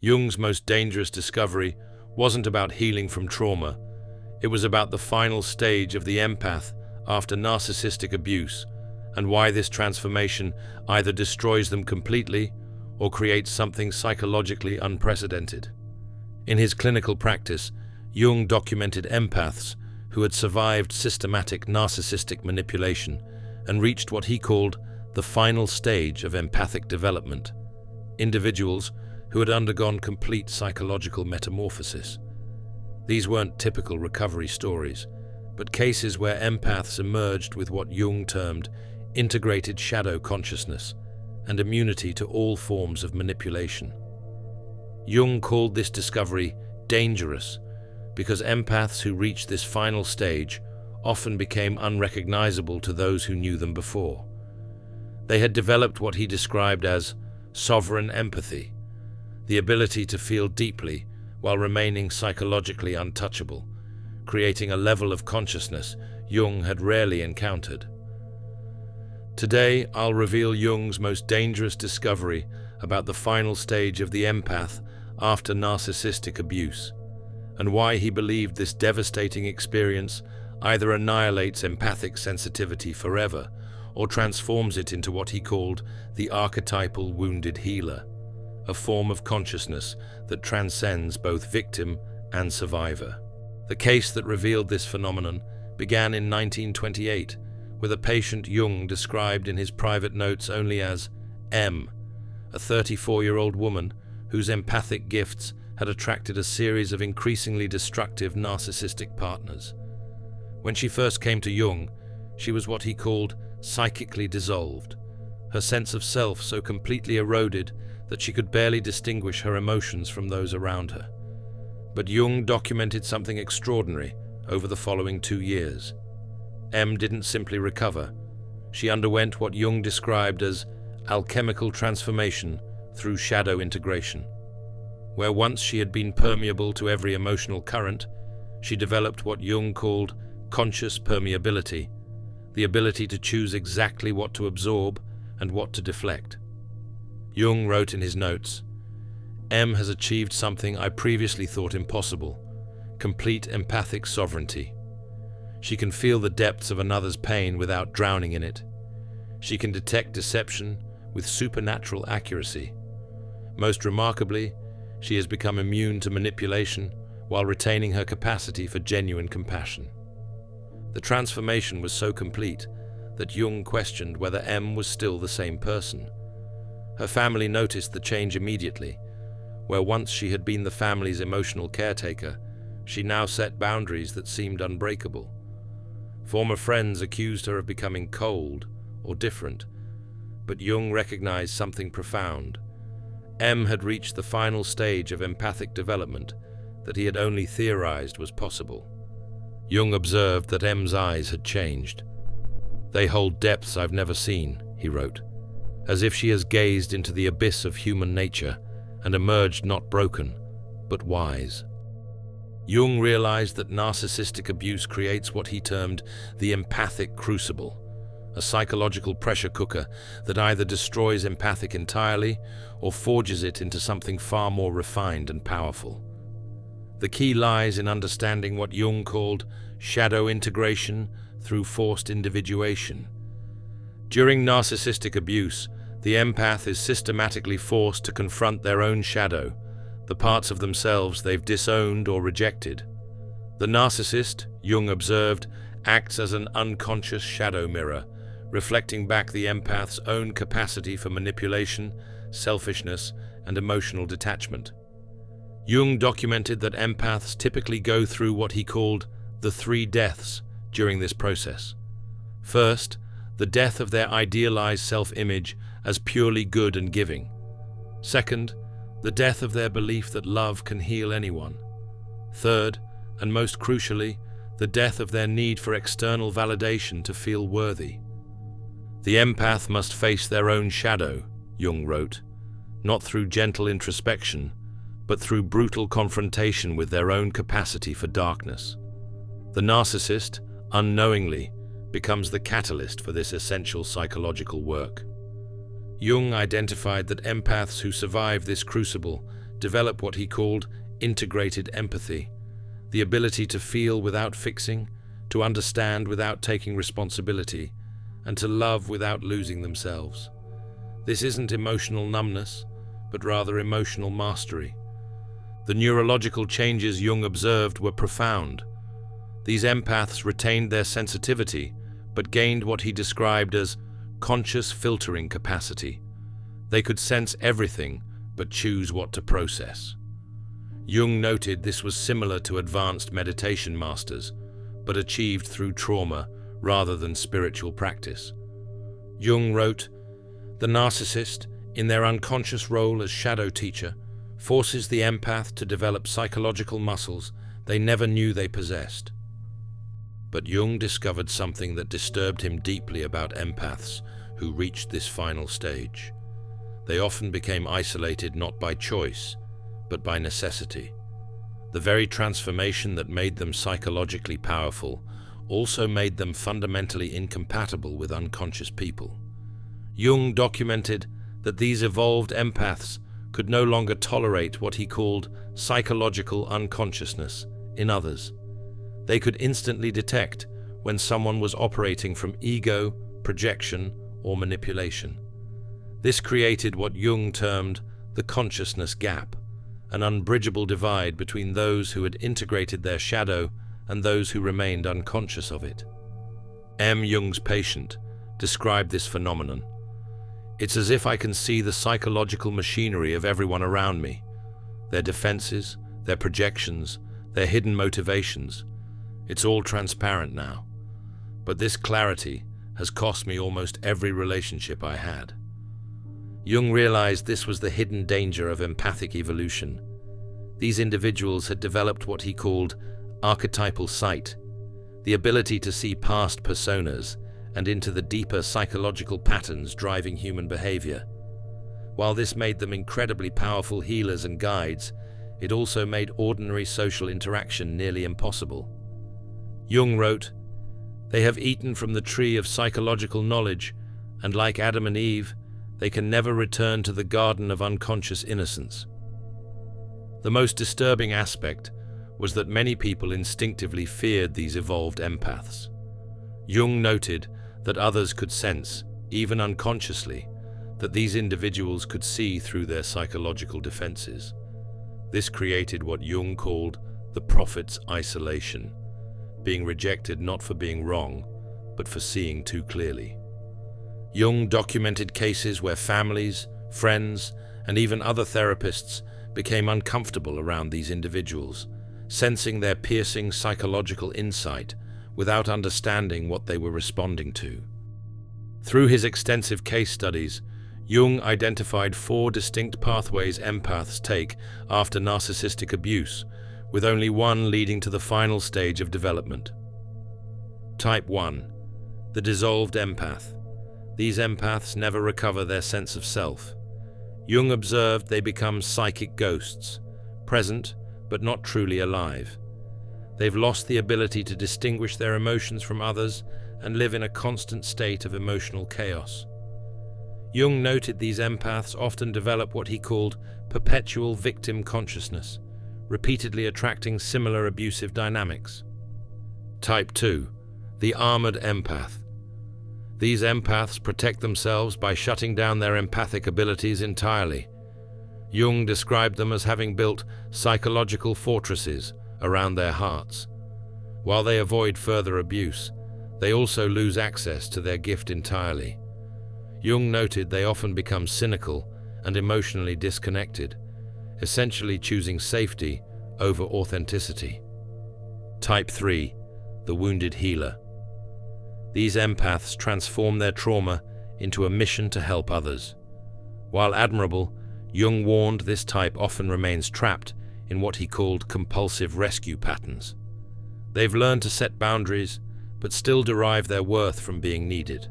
Jung's most dangerous discovery wasn't about healing from trauma. It was about the final stage of the empath after narcissistic abuse, and why this transformation either destroys them completely or creates something psychologically unprecedented. In his clinical practice, Jung documented empaths who had survived systematic narcissistic manipulation and reached what he called the final stage of empathic development, individuals who had undergone complete psychological metamorphosis. These weren't typical recovery stories, but cases where empaths emerged with what Jung termed integrated shadow consciousness and immunity to all forms of manipulation. Jung called this discovery dangerous because empaths who reached this final stage often became unrecognizable to those who knew them before. They had developed what he described as sovereign empathy, the ability to feel deeply while remaining psychologically untouchable, creating a level of consciousness Jung had rarely encountered. Today, I'll reveal Jung's most dangerous discovery about the final stage of the empath after narcissistic abuse, and why he believed this devastating experience either annihilates empathic sensitivity forever or transforms it into what he called the archetypal wounded healer, a form of consciousness that transcends both victim and survivor. The case that revealed this phenomenon began in 1928 with a patient Jung described in his private notes only as M, a 34-year-old woman whose empathic gifts had attracted a series of increasingly destructive narcissistic partners. When she first came to Jung, she was what he called psychically dissolved, her sense of self so completely eroded that she could barely distinguish her emotions from those around her. But Jung documented something extraordinary over the following 2 years. M didn't simply recover. She underwent what Jung described as alchemical transformation through shadow integration. Where once she had been permeable to every emotional current, she developed what Jung called conscious permeability, the ability to choose exactly what to absorb and what to deflect. Jung wrote in his notes, "M has achieved something I previously thought impossible, complete empathic sovereignty. She can feel the depths of another's pain without drowning in it. She can detect deception with supernatural accuracy. Most remarkably, she has become immune to manipulation while retaining her capacity for genuine compassion." The transformation was so complete that Jung questioned whether M was still the same person. Her family noticed the change immediately. Where once she had been the family's emotional caretaker, she now set boundaries that seemed unbreakable. Former friends accused her of becoming cold or different, but Jung recognized something profound. M had reached the final stage of empathic development that he had only theorized was possible. Jung observed that M's eyes had changed. "They hold depths I've never seen," he wrote, "as if she has gazed into the abyss of human nature and emerged not broken, but wise." Jung realized that narcissistic abuse creates what he termed the empathic crucible, a psychological pressure cooker that either destroys empathic entirely or forges it into something far more refined and powerful. The key lies in understanding what Jung called shadow integration through forced individuation. During narcissistic abuse, the empath is systematically forced to confront their own shadow, the parts of themselves they've disowned or rejected. The narcissist, Jung observed, acts as an unconscious shadow mirror, reflecting back the empath's own capacity for manipulation, selfishness, and emotional detachment. Jung documented that empaths typically go through what he called the 3 deaths during this process. First, the death of their idealized self-image as purely good and giving. Second, the death of their belief that love can heal anyone. Third, and most crucially, the death of their need for external validation to feel worthy. The empath must face their own shadow, Jung wrote, not through gentle introspection, but through brutal confrontation with their own capacity for darkness. The narcissist, unknowingly, becomes the catalyst for this essential psychological work. Jung identified that empaths who survive this crucible develop what he called integrated empathy, the ability to feel without fixing, to understand without taking responsibility, and to love without losing themselves. This isn't emotional numbness, but rather emotional mastery. The neurological changes Jung observed were profound. These empaths retained their sensitivity, but gained what he described as conscious filtering capacity. They could sense everything, but choose what to process. Jung noted this was similar to advanced meditation masters, but achieved through trauma rather than spiritual practice. Jung wrote, "The narcissist, in their unconscious role as shadow teacher, forces the empath to develop psychological muscles they never knew they possessed." But Jung discovered something that disturbed him deeply about empaths who reached this final stage. They often became isolated not by choice, but by necessity. The very transformation that made them psychologically powerful also made them fundamentally incompatible with unconscious people. Jung documented that these evolved empaths could no longer tolerate what he called psychological unconsciousness in others. They could instantly detect when someone was operating from ego, projection, or manipulation. This created what Jung termed the consciousness gap, an unbridgeable divide between those who had integrated their shadow and those who remained unconscious of it. Jung's patient described this phenomenon. "It's as if I can see the psychological machinery of everyone around me, their defenses, their projections, their hidden motivations. It's all transparent now. But this clarity has cost me almost every relationship I had." Jung realized this was the hidden danger of empathic evolution. These individuals had developed what he called archetypal sight, the ability to see past personas and into the deeper psychological patterns driving human behavior. While this made them incredibly powerful healers and guides, it also made ordinary social interaction nearly impossible. Jung wrote, "They have eaten from the tree of psychological knowledge, and like Adam and Eve, they can never return to the garden of unconscious innocence." The most disturbing aspect was that many people instinctively feared these evolved empaths. Jung noted that others could sense, even unconsciously, that these individuals could see through their psychological defenses. This created what Jung called the prophet's isolation, being rejected not for being wrong, but for seeing too clearly. Jung documented cases where families, friends, and even other therapists became uncomfortable around these individuals, sensing their piercing psychological insight without understanding what they were responding to. Through his extensive case studies, Jung identified 4 distinct pathways empaths take after narcissistic abuse, with only one leading to the final stage of development. Type 1. The dissolved empath. These empaths never recover their sense of self. Jung observed they become psychic ghosts, present but not truly alive. They've lost the ability to distinguish their emotions from others and live in a constant state of emotional chaos. Jung noted these empaths often develop what he called perpetual victim consciousness, repeatedly attracting similar abusive dynamics. Type 2. The armored empath. These empaths protect themselves by shutting down their empathic abilities entirely. Jung described them as having built psychological fortresses around their hearts. While they avoid further abuse, they also lose access to their gift entirely. Jung noted they often become cynical and emotionally disconnected, essentially choosing safety over authenticity. Type 3. The wounded healer. These empaths transform their trauma into a mission to help others. While admirable, Jung warned this type often remains trapped in what he called compulsive rescue patterns. They've learned to set boundaries, but still derive their worth from being needed.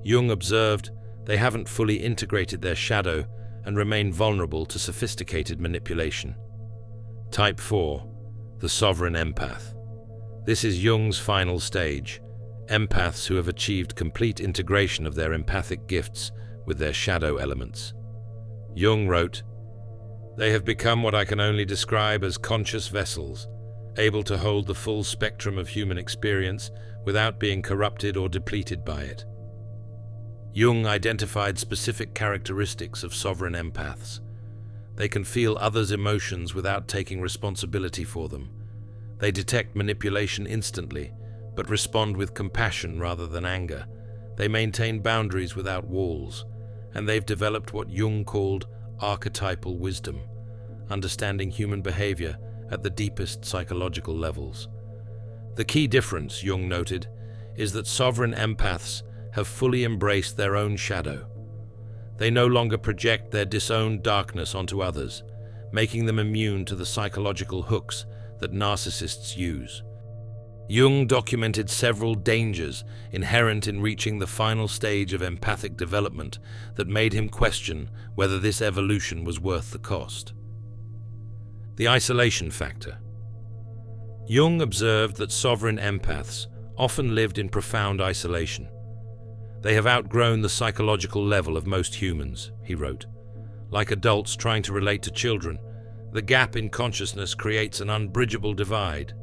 Jung observed they haven't fully integrated their shadow and remain vulnerable to sophisticated manipulation. Type 4. The sovereign empath. This is Jung's final stage, empaths who have achieved complete integration of their empathic gifts with their shadow elements. Jung wrote, They have become what I can only describe as conscious vessels, able to hold the full spectrum of human experience without being corrupted or depleted by it. Jung identified specific characteristics of sovereign empaths. They can feel others' emotions without taking responsibility for them. They detect manipulation instantly, but respond with compassion rather than anger. They maintain boundaries without walls, and they've developed what Jung called archetypal wisdom, understanding human behavior at the deepest psychological levels. The key difference, Jung noted, is that sovereign empaths have fully embraced their own shadow. They no longer project their disowned darkness onto others, making them immune to the psychological hooks that narcissists use. Jung documented several dangers inherent in reaching the final stage of empathic development that made him question whether this evolution was worth the cost. The isolation factor. Jung observed that sovereign empaths often lived in profound isolation. They have outgrown the psychological level of most humans, he wrote. Like adults trying to relate to children, the gap in consciousness creates an unbridgeable divide.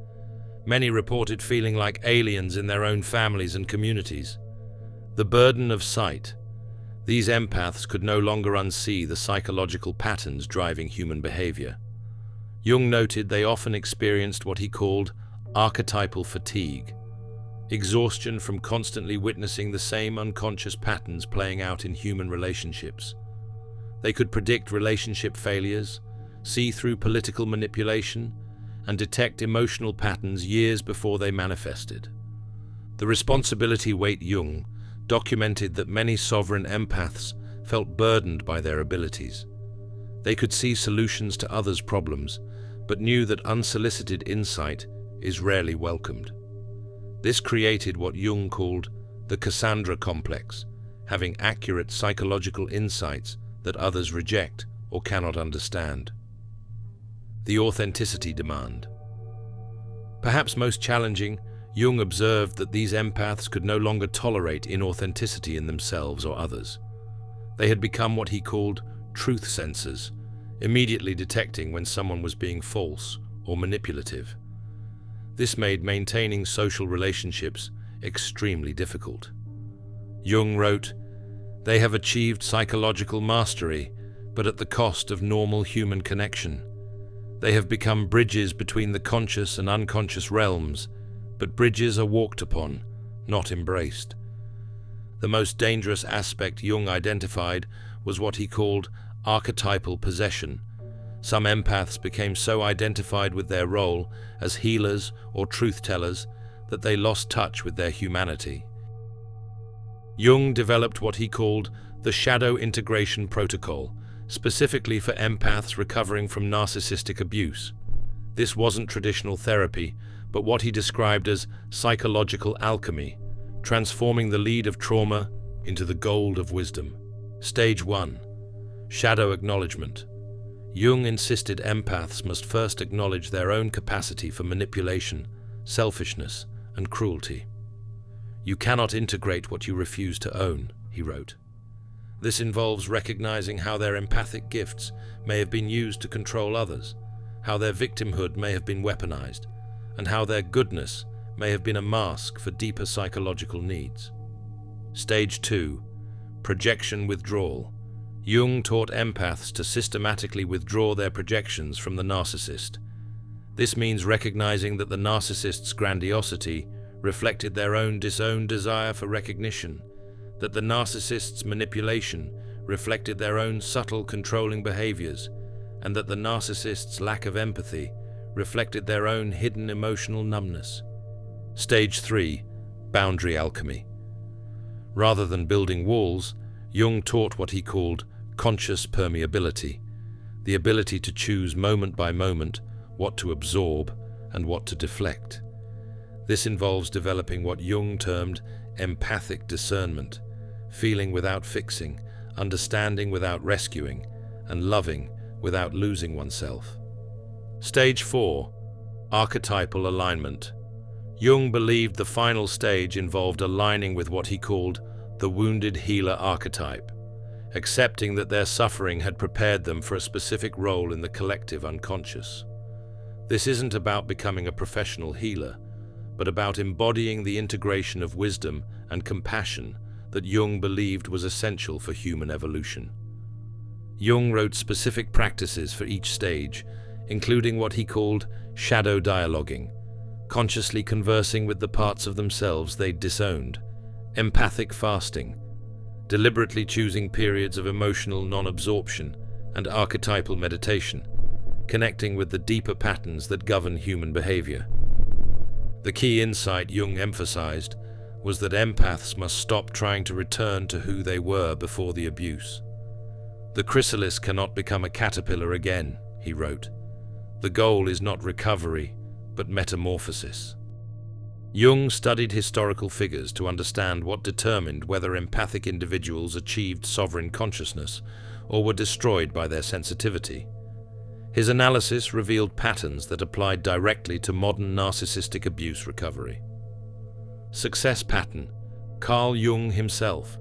Many reported feeling like aliens in their own families and communities. The burden of sight. These empaths could no longer unsee the psychological patterns driving human behavior. Jung noted they often experienced what he called archetypal fatigue, exhaustion from constantly witnessing the same unconscious patterns playing out in human relationships. They could predict relationship failures, see through political manipulation, and detect emotional patterns years before they manifested. The responsibility weight Jung documented that many sovereign empaths felt burdened by their abilities. They could see solutions to others' problems, but knew that unsolicited insight is rarely welcomed. This created what Jung called the Cassandra complex, having accurate psychological insights that others reject or cannot understand. The authenticity demand. Perhaps most challenging, Jung observed that these empaths could no longer tolerate inauthenticity in themselves or others. They had become what he called truth sensors, immediately detecting when someone was being false or manipulative. This made maintaining social relationships extremely difficult. Jung wrote, "They have achieved psychological mastery, but at the cost of normal human connection. They have become bridges between the conscious and unconscious realms, but bridges are walked upon, not embraced." The most dangerous aspect Jung identified was what he called archetypal possession. Some empaths became so identified with their role as healers or truth-tellers that they lost touch with their humanity. Jung developed what he called the shadow integration protocol, specifically for empaths recovering from narcissistic abuse. This wasn't traditional therapy, but what he described as psychological alchemy, transforming the lead of trauma into the gold of wisdom. Stage 1. Shadow acknowledgement. Jung insisted empaths must first acknowledge their own capacity for manipulation, selfishness, and cruelty. "You cannot integrate what you refuse to own," he wrote. This involves recognizing how their empathic gifts may have been used to control others, how their victimhood may have been weaponized, and how their goodness may have been a mask for deeper psychological needs. Stage 2. Projection withdrawal. Jung taught empaths to systematically withdraw their projections from the narcissist. This means recognizing that the narcissist's grandiosity reflected their own disowned desire for recognition, that the narcissist's manipulation reflected their own subtle controlling behaviors, and that the narcissist's lack of empathy reflected their own hidden emotional numbness. Stage 3. Boundary alchemy. Rather than building walls, Jung taught what he called conscious permeability, the ability to choose moment by moment what to absorb and what to deflect. This involves developing what Jung termed empathic discernment, feeling without fixing, understanding without rescuing, and loving without losing oneself. Stage 4. Archetypal alignment. Jung believed the final stage involved aligning with what he called the wounded healer archetype, accepting that their suffering had prepared them for a specific role in the collective unconscious. This isn't about becoming a professional healer, but about embodying the integration of wisdom and compassion that Jung believed was essential for human evolution. Jung wrote specific practices for each stage, including what he called shadow dialoguing, consciously conversing with the parts of themselves they'd disowned, empathic fasting, deliberately choosing periods of emotional non-absorption, and archetypal meditation, connecting with the deeper patterns that govern human behavior. The key insight Jung emphasized was that empaths must stop trying to return to who they were before the abuse. The chrysalis cannot become a caterpillar again, he wrote. The goal is not recovery, but metamorphosis. Jung studied historical figures to understand what determined whether empathic individuals achieved sovereign consciousness or were destroyed by their sensitivity. His analysis revealed patterns that applied directly to modern narcissistic abuse recovery. Success pattern, Carl Jung himself.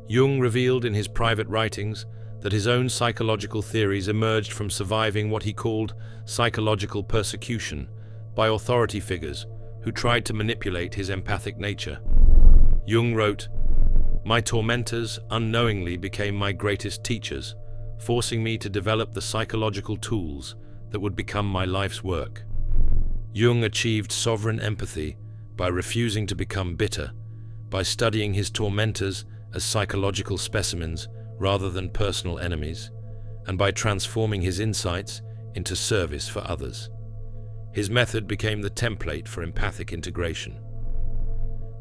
Jung revealed in his private writings that his own psychological theories emerged from surviving what he called psychological persecution by authority figures who tried to manipulate his empathic nature. Jung wrote, "My tormentors unknowingly became my greatest teachers, forcing me to develop the psychological tools that would become my life's work." Jung achieved sovereign empathy by refusing to become bitter, by studying his tormentors as psychological specimens rather than personal enemies, and by transforming his insights into service for others. His method became the template for empathic integration.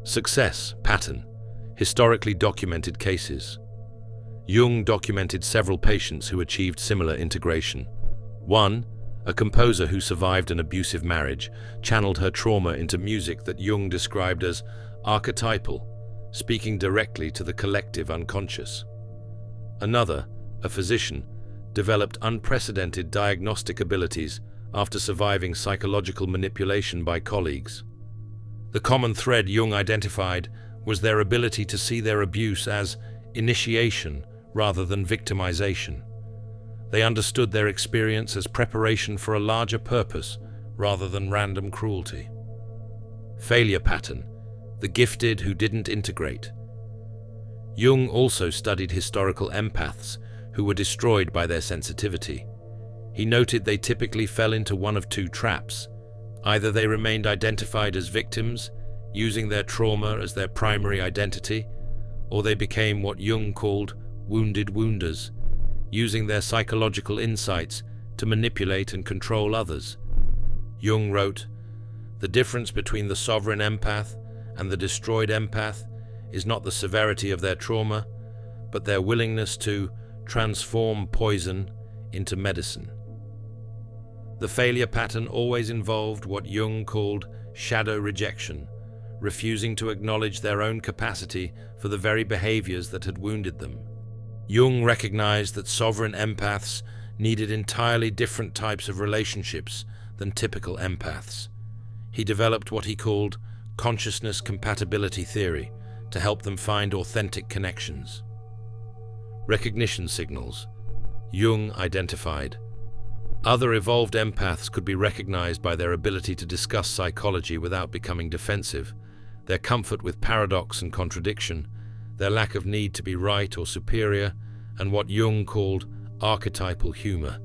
Success pattern, historically documented cases. Jung documented several patients who achieved similar integration. 1. A composer who survived an abusive marriage channeled her trauma into music that Jung described as archetypal, speaking directly to the collective unconscious. Another, a physician, developed unprecedented diagnostic abilities after surviving psychological manipulation by colleagues. The common thread Jung identified was their ability to see their abuse as initiation rather than victimization. They understood their experience as preparation for a larger purpose rather than random cruelty. Failure pattern, the gifted who didn't integrate. Jung also studied historical empaths who were destroyed by their sensitivity. He noted they typically fell into one of two traps. Either they remained identified as victims, using their trauma as their primary identity, or they became what Jung called wounded wounders, using their psychological insights to manipulate and control others. Jung wrote, "The difference between the sovereign empath and the destroyed empath is not the severity of their trauma, but their willingness to transform poison into medicine." The failure pattern always involved what Jung called shadow rejection, refusing to acknowledge their own capacity for the very behaviors that had wounded them. Jung recognized that sovereign empaths needed entirely different types of relationships than typical empaths. He developed what he called consciousness compatibility theory to help them find authentic connections. Recognition signals. Jung identified other evolved empaths could be recognized by their ability to discuss psychology without becoming defensive, their comfort with paradox and contradiction, their lack of need to be right or superior, and what Jung called archetypal humor,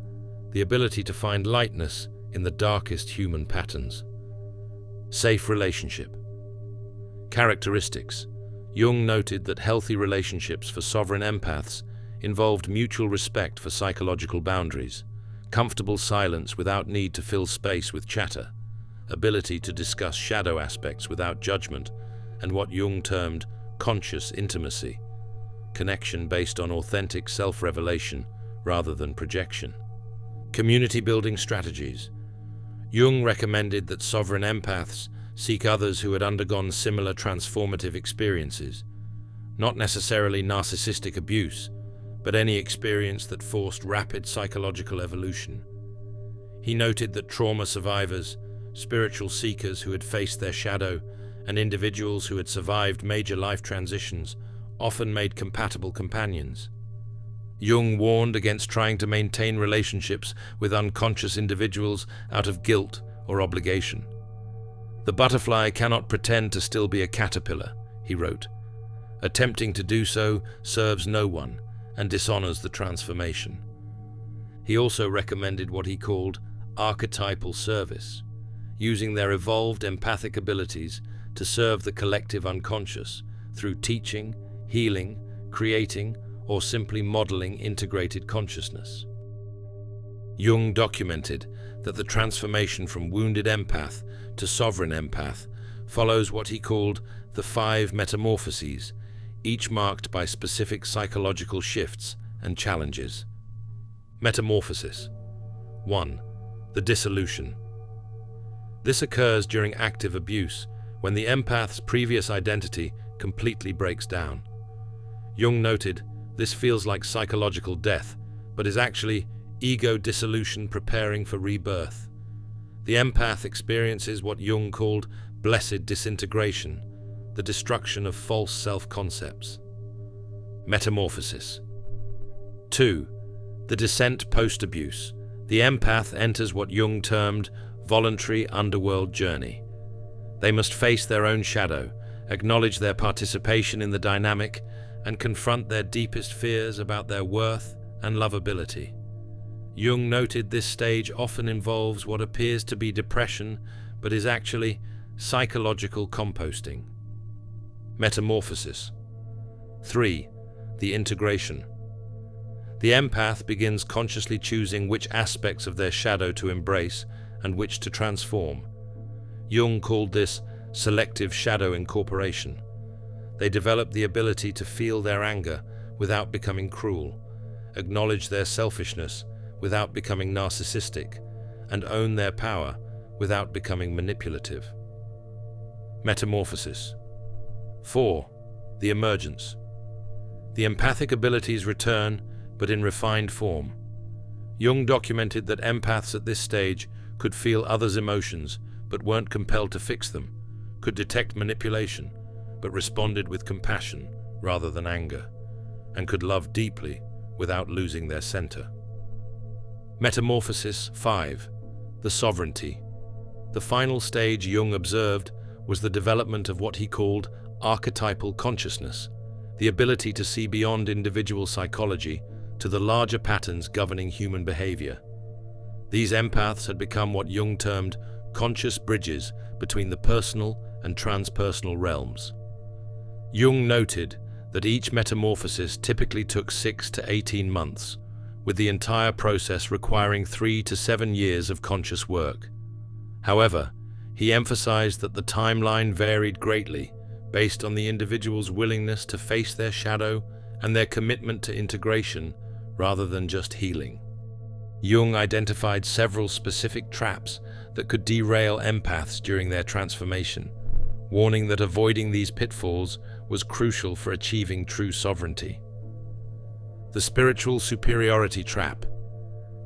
the ability to find lightness in the darkest human patterns. Safe relationship. Characteristics. Jung noted that healthy relationships for sovereign empaths involved mutual respect for psychological boundaries, comfortable silence without need to fill space with chatter, ability to discuss shadow aspects without judgment, and what Jung termed conscious intimacy, connection based on authentic self-revelation rather than projection. Community-building strategies. Jung recommended that sovereign empaths seek others who had undergone similar transformative experiences, not necessarily narcissistic abuse, but any experience that forced rapid psychological evolution. He noted that trauma survivors, spiritual seekers who had faced their shadow, and individuals who had survived major life transitions often made compatible companions. Jung warned against trying to maintain relationships with unconscious individuals out of guilt or obligation. "The butterfly cannot pretend to still be a caterpillar," he wrote. "Attempting to do so serves no one and dishonors the transformation." He also recommended what he called archetypal service, using their evolved empathic abilities to serve the collective unconscious through teaching, healing, creating, or simply modeling integrated consciousness. Jung documented that the transformation from wounded empath to sovereign empath follows what he called the 5 metamorphoses, each marked by specific psychological shifts and challenges. Metamorphosis. 1. The dissolution. This occurs during active abuse, when the empath's previous identity completely breaks down. Jung noted, this feels like psychological death, but is actually ego dissolution preparing for rebirth. The empath experiences what Jung called blessed disintegration, the destruction of false self-concepts. Metamorphosis. 2. The descent post-abuse. The empath enters what Jung termed voluntary underworld journey. They must face their own shadow, acknowledge their participation in the dynamic, and confront their deepest fears about their worth and lovability. Jung noted this stage often involves what appears to be depression, but is actually psychological composting. Metamorphosis. 3. The integration. The empath begins consciously choosing which aspects of their shadow to embrace and which to transform. Jung called this selective shadow incorporation. They develop the ability to feel their anger without becoming cruel, acknowledge their selfishness without becoming narcissistic, and own their power without becoming manipulative. Metamorphosis. 4. The emergence. The empathic abilities return, but in refined form. Jung documented that empaths at this stage could feel others' emotions, but weren't compelled to fix them, could detect manipulation, but responded with compassion rather than anger, and could love deeply without losing their center. Metamorphosis 5. The sovereignty. The final stage Jung observed was the development of what he called archetypal consciousness, the ability to see beyond individual psychology to the larger patterns governing human behavior. These empaths had become what Jung termed conscious bridges between the personal and transpersonal realms. Jung noted that each metamorphosis typically took 6 to 18 months, with the entire process requiring 3 to 7 years of conscious work. However, he emphasized that the timeline varied greatly based on the individual's willingness to face their shadow and their commitment to integration rather than just healing. Jung identified several specific traps that could derail empaths during their transformation, warning that avoiding these pitfalls was crucial for achieving true sovereignty. The spiritual superiority trap.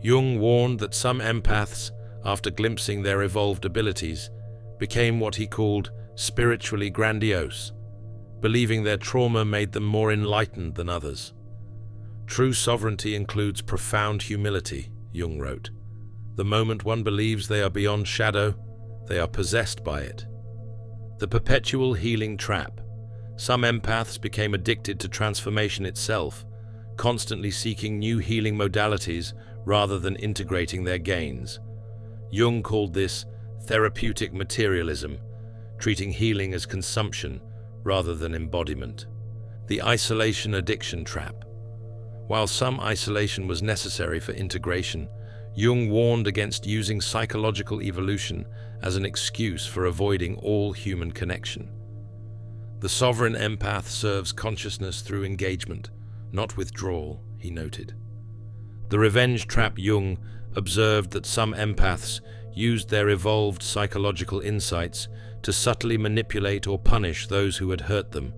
Jung warned that some empaths, after glimpsing their evolved abilities, became what he called spiritually grandiose, believing their trauma made them more enlightened than others. True sovereignty includes profound humility, Jung wrote. The moment one believes they are beyond shadow, they are possessed by it. The perpetual healing trap. Some empaths became addicted to transformation itself, constantly seeking new healing modalities rather than integrating their gains. Jung called this therapeutic materialism, treating healing as consumption rather than embodiment. The isolation addiction trap. While some isolation was necessary for integration, Jung warned against using psychological evolution as an excuse for avoiding all human connection. The sovereign empath serves consciousness through engagement, not withdrawal, he noted. The revenge trap. Jung observed that some empaths used their evolved psychological insights to subtly manipulate or punish those who had hurt them.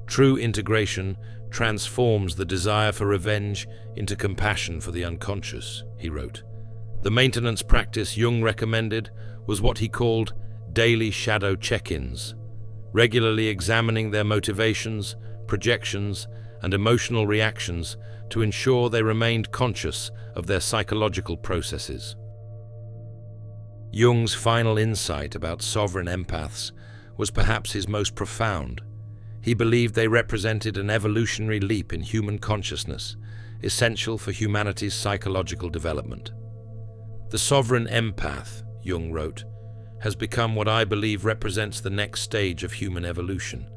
True integration transforms the desire for revenge into compassion for the unconscious, he wrote. The maintenance practice Jung recommended was what he called daily shadow check-ins, regularly examining their motivations, projections, and emotional reactions to ensure they remained conscious of their psychological processes. Jung's final insight about sovereign empaths was perhaps his most profound. He believed they represented an evolutionary leap in human consciousness, essential for humanity's psychological development. The sovereign empath, Jung wrote, has become what I believe represents the next stage of human evolution.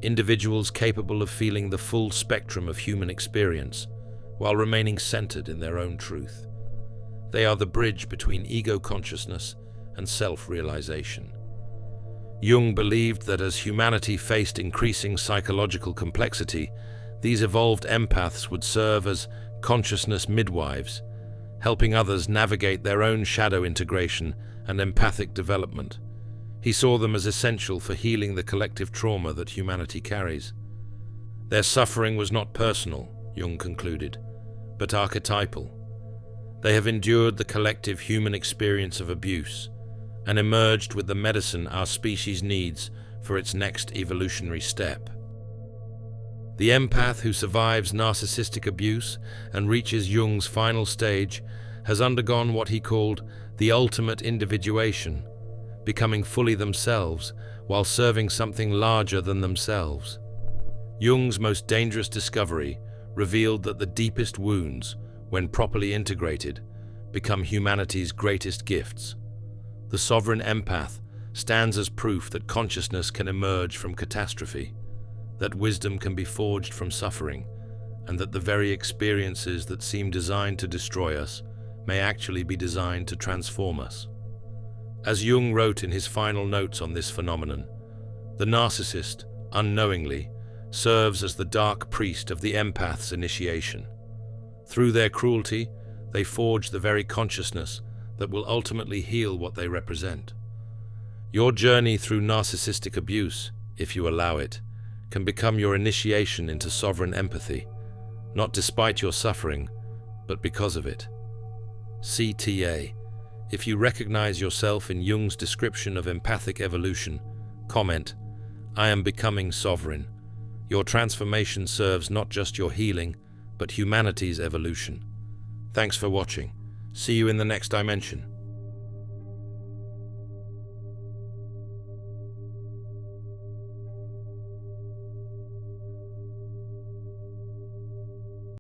Individuals capable of feeling the full spectrum of human experience while remaining centered in their own truth. They are the bridge between ego consciousness and self-realization. Jung believed that as humanity faced increasing psychological complexity, these evolved empaths would serve as consciousness midwives, helping others navigate their own shadow integration and empathic development. He saw them as essential for healing the collective trauma that humanity carries. Their suffering was not personal, Jung concluded, but archetypal. They have endured the collective human experience of abuse and emerged with the medicine our species needs for its next evolutionary step. The empath who survives narcissistic abuse and reaches Jung's final stage has undergone what he called the ultimate individuation, becoming fully themselves while serving something larger than themselves. Jung's most dangerous discovery revealed that the deepest wounds, when properly integrated, become humanity's greatest gifts. The sovereign empath stands as proof that consciousness can emerge from catastrophe, that wisdom can be forged from suffering, and that the very experiences that seem designed to destroy us may actually be designed to transform us. As Jung wrote in his final notes on this phenomenon, the narcissist, unknowingly, serves as the dark priest of the empath's initiation. Through their cruelty, they forge the very consciousness that will ultimately heal what they represent. Your journey through narcissistic abuse, if you allow it, can become your initiation into sovereign empathy, not despite your suffering, but because of it. CTA. If you recognize yourself in Jung's description of empathic evolution, comment, "I am becoming sovereign." Your transformation serves not just your healing, but humanity's evolution. Thanks for watching. See you in the next dimension.